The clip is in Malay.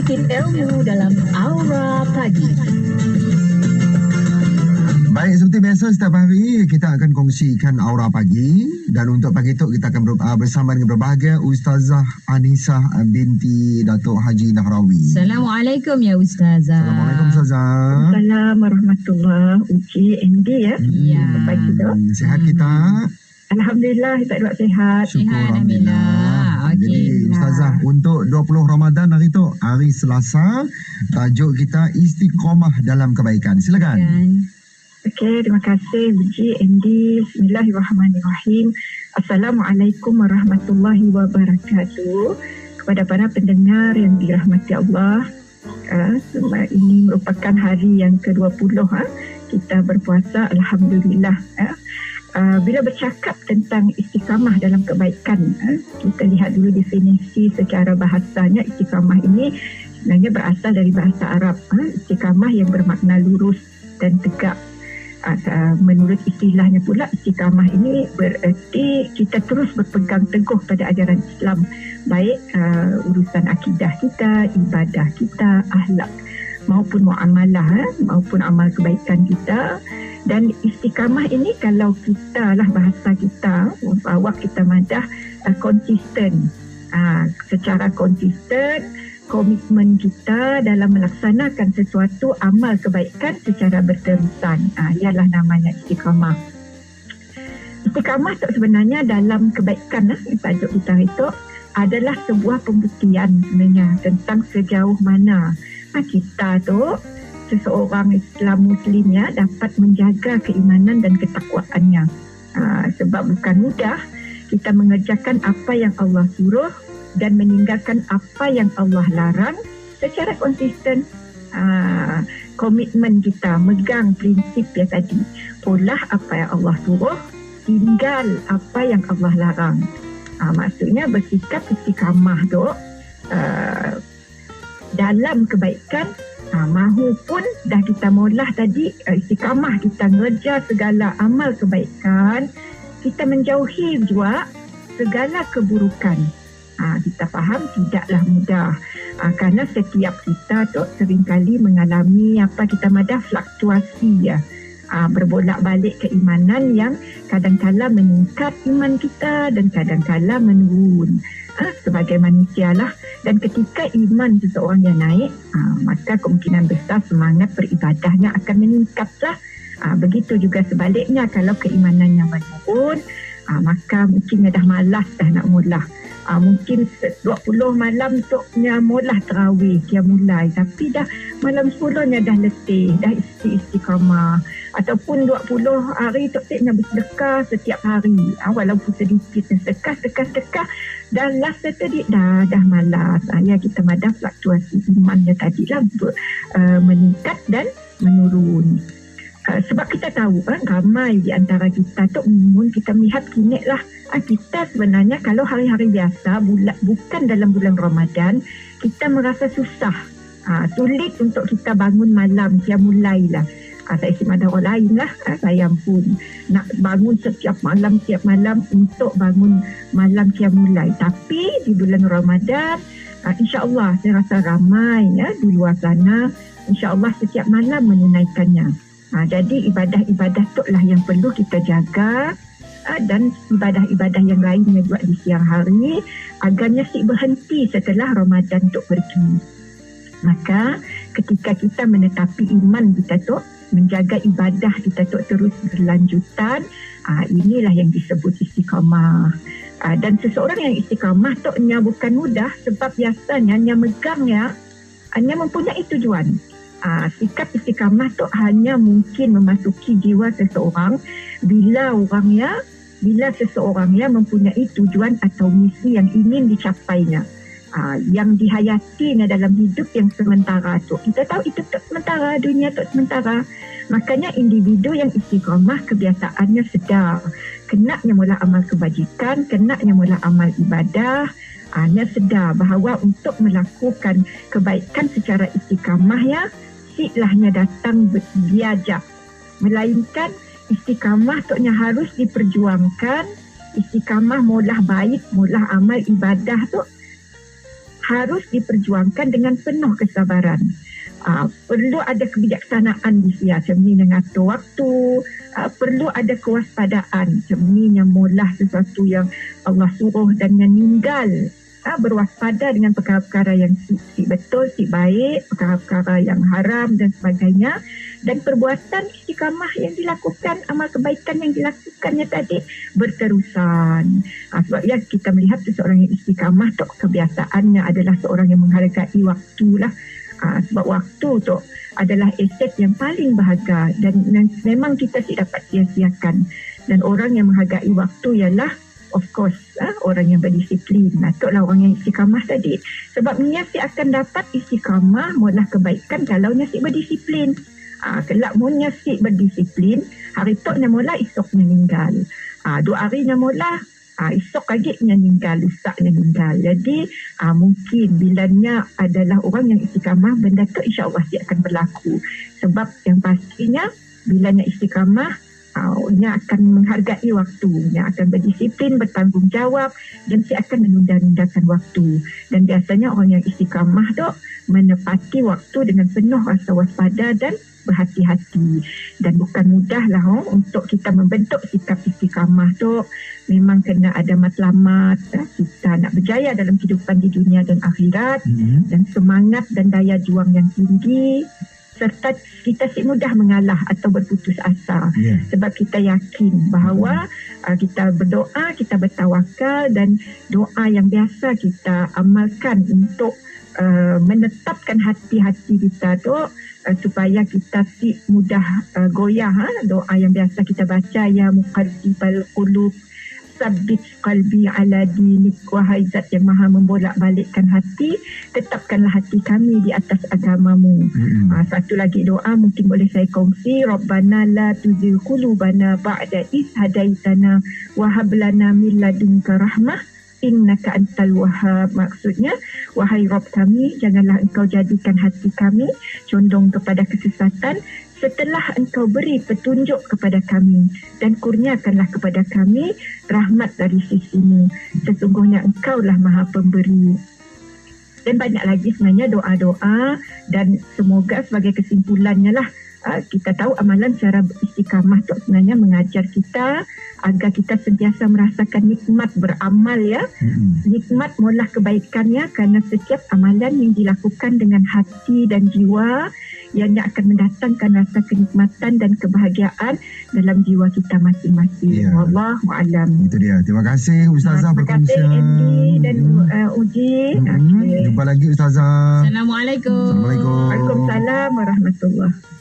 sedikit ilmu dalam Aura Pagi. Baik, seperti biasa setiap hari kita akan kongsikan Aura Pagi, dan untuk pagi itu kita akan bersama dengan berbahagia Ustazah Anisah binti Datuk Haji Nahrawi. Assalamualaikum ya Ustazah. Assalamualaikum Ustazah. Assalamualaikum warahmatullahi Uji Andy ya. Ya. Pagi tu. Sihat kita? Alhamdulillah kita dua sihat. Syukur Sihat, Alhamdulillah. Alhamdulillah. Jadi Okey. Ustazah, untuk 20 Ramadan hari itu, hari Selasa, tajuk kita Istiqomah dalam Kebaikan. Silakan. Kan? Okey, terima kasih Uji Andy. Bismillahirrahmanirrahim. Assalamualaikum warahmatullahi wabarakatuh. Kepada para pendengar yang dirahmati Allah, ini merupakan hari yang ke-20 kita berpuasa, alhamdulillah. Bila bercakap tentang istiqamah dalam kebaikan, kita lihat dulu definisi secara bahasanya. Istiqamah ini sebenarnya berasal dari bahasa Arab. Istiqamah yang bermakna lurus dan tegak. Menurut istilahnya pula, istiqamah ini bererti kita terus berpegang teguh pada ajaran Islam, baik urusan akidah kita, ibadah kita, akhlak maupun muamalah, maupun amal kebaikan kita. Dan istiqamah ini kalau kita lah bahasa kita, awak kita madah, konsisten. Secara konsisten, komitmen kita dalam melaksanakan sesuatu amal kebaikan secara berterusan. Ialah namanya istiqamah. Istiqamah tu sebenarnya dalam kebaikan, tajuk kita itu adalah sebuah pembuktian sebenarnya tentang sejauh mana kita tu, seseorang Islam Muslim ya, dapat menjaga keimanan dan ketakwaannya. Sebab bukan mudah kita mengerjakan apa yang Allah suruh dan meninggalkan apa yang Allah larang secara konsisten. Komitmen kita megang prinsip ya tadi, pola apa yang Allah suruh, tinggal apa yang Allah larang. Maksudnya bersikap istiqamah tu dalam kebaikan. Mahu pun dah kita mula tadi, istiqamah kita ngerja segala amal kebaikan, kita menjauhi juga segala keburukan. Kita faham tidaklah mudah, kerana setiap kita tu seringkali mengalami apa kita madah fluktuasi ya, berbolak-balik keimanan yang kadang-kala meningkat iman kita dan kadang-kala menurun. Sebagai manusia lah, dan ketika iman seseorang yang naik, maka kemungkinan besar semangat beribadahnya akan meningkatlah. Begitu juga sebaliknya, kalau keimanannya menurun, maka mungkin dah malas dah nak mula. Mungkin 20 malam tuknya mula terawih dia mulai, tapi dah malam 10-nya dah letih, dah istiqamah. Ataupun 20 hari tuknya bersedekah setiap hari, walaupun sedikit sedekah dan last tadi dah malas. Ya, kita madah fluktuasi imannya tadilah meningkat dan menurun. Sebab kita tahu ramai di antara kita tu, kita melihat kini lah, kita sebenarnya kalau hari-hari biasa, bukan dalam bulan Ramadan, kita merasa susah, sulit untuk kita bangun malam, dia mulailah. Saya istimewa orang lain lah, saya pun nak bangun setiap malam untuk bangun malam dia mulai. Tapi di bulan Ramadan, insya-Allah saya rasa ramai ya di luar sana, insya-Allah setiap malam menunaikannya. Jadi ibadah-ibadah tu lah yang perlu kita jaga, dan ibadah-ibadah yang lainnya juga di siang hari agarnya berhenti setelah Ramadan tu pergi. Maka ketika kita menetapi iman kita tu, menjaga ibadah kita tu terus berlanjutan, inilah yang disebut istiqamah. Dan seseorang yang istiqamah tu bukan mudah, sebab biasanya megangnya hanya mempunyai tujuan. Sikap istiqamah tu hanya mungkin memasuki jiwa seseorang bila seseorangnya mempunyai tujuan atau misi yang ingin dicapainya, yang dihayatinya dalam hidup yang sementara tu. Kita tahu itu tak sementara, dunia tak sementara. Makanya individu yang istiqamah kebiasaannya sedar, kenaknya mula amal kebajikan, kenaknya mula amal ibadah. Dia sedar bahawa untuk melakukan kebaikan secara istiqamah ya, silahnya datang diajak. Melainkan istiqamah tu harus diperjuangkan. Istiqamah mulah baik, mulah amal ibadah tu harus diperjuangkan dengan penuh kesabaran. Perlu ada kebijaksanaan di sia, cermin mengatur waktu, perlu ada kewaspadaan, cermin yang molah sesuatu yang Allah suruh dan yang ninggal. Berwaspada dengan perkara-perkara yang si betul, si baik, perkara-perkara yang haram dan sebagainya, dan perbuatan istiqamah yang dilakukan, amal kebaikan yang dilakukannya tadi berterusan. Sebab ya kita melihat seseorang yang istiqamah tu kebiasaannya adalah seorang yang menghargai waktu lah. Sebab waktu tu adalah aset yang paling berharga dan memang kita tidak dapat sia-siakan. Dan orang yang menghargai waktu ialah of course orang yang berdisiplin. Itulah orang yang istiqamah tadi. Sebab niat si akan dapat istiqamah mulah kebaikan kalau si berdisiplin. Kelak munya si berdisiplin, hari tu nya mula esoknya meninggal. 2 hari nya mula esok kagetnya meninggal, lusaknya meninggal. Jadi mungkin bilanya adalah orang yang istiqamah, benda tu insya-Allah dia akan berlaku. Sebab yang pastinya bilanya istiqamah, nya akan menghargai waktu, nya akan berdisiplin, bertanggungjawab dan dia akan menunda-nundakan waktu. Dan biasanya orang yang istiqamah tu menepati waktu dengan penuh rasa waspada dan berhati-hati. Dan bukan mudahlah untuk kita membentuk sikap istiqamah tu. Memang kena ada matlamat, kita nak berjaya dalam kehidupan di dunia dan akhirat, dan semangat dan daya juang yang tinggi, serta kita si mudah mengalah atau berputus asa. Sebab kita yakin bahawa kita berdoa, kita bertawakal, dan doa yang biasa kita amalkan untuk menetapkan hati-hati kita tu supaya kita si mudah goyah. Doa yang biasa kita baca, ya muqallibal qulub sabbit qalbi ala dinik, wahai zat yang maha membolak-balikkan hati, tetapkanlah hati kami di atas agamamu. Satu lagi doa mungkin boleh saya kongsi, Rabbana la tuzigh qulubana ba'da idh hadaitana wa hab lana min ladunka rahmah innaka antal wahhab. Maksudnya, wahai Rabb kami, janganlah engkau jadikan hati kami condong kepada kesesatan setelah engkau beri petunjuk kepada kami, dan kurniakanlah kepada kami rahmat dari sisimu. Sesungguhnya engkaulah maha pemberi. Dan banyak lagi sebenarnya doa-doa, dan semoga sebagai kesimpulannya lah, kita tahu amalan cara istiqamah itu sebenarnya mengajar kita agar kita sentiasa merasakan nikmat beramal ya. Nikmat mulah kebaikannya, kerana setiap amalan yang dilakukan dengan hati dan jiwa yang akan mendatangkan rasa kenikmatan dan kebahagiaan dalam jiwa kita masing-masing. Wallahu a'lam. Itu dia. Terima kasih Ustazah berkongsi. Terima kasih Andy dan Uji. Jumpa lagi Ustazah. Assalamualaikum. Assalamualaikum. Waalaikumsalam warahmatullahi